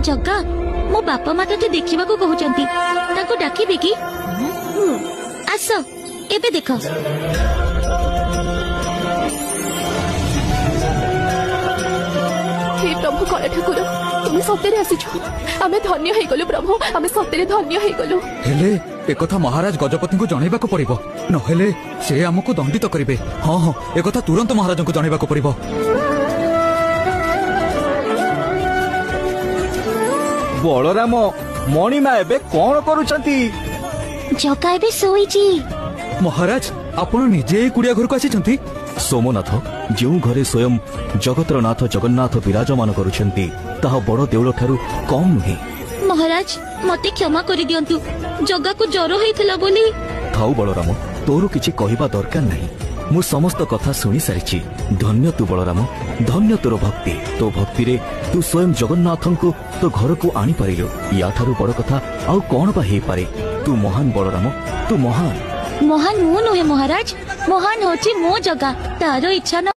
जग्गा मो बापा माता तो देखा कहते डाकिबे कि आस एबे देख हे प्रभु कला ठाकुर तुम्हें सତରେ आसीछ आमे धन्य हे गलो प्रभु आमे सତରେ धन्य हे गलो हेले एकथा महाराज गजपति को जनैबा को पड़िबो नहेले से हमको दंडित करिवे हां हां एकथा तुरंत महाराज को जनैबा को पड़िबो बलराम मणिमा एबे कोन करूछंती जग्गा एबे सोईची महाराज आपण निजे कुड़िया घर को आसी सोमनाथ जो घरे स्वयं जगतर नाथ जगन्नाथ विराजमान करुछंती ताहा बड़ देउल ठारू कम नुहे महाराज मते क्षमा करि दियंतु जग्गा को ज्वर होइथिला बोली थाउ बलराम तोर किछि कहिबा दरकार नहीं मु समस्त कथा सुनी सारिछि धन्य तू बलराम धन्य तोर भक्ति तो भक्ति रे तू स्वयं जगन्नाथ को तो घर को आनी पारिलो या ठारू बड़ कथा आउ कोन बा हे पारे तू महान बलराम तू महान महान मु नुहे महाराज महान होची मो जग्गा तारो इच्छा न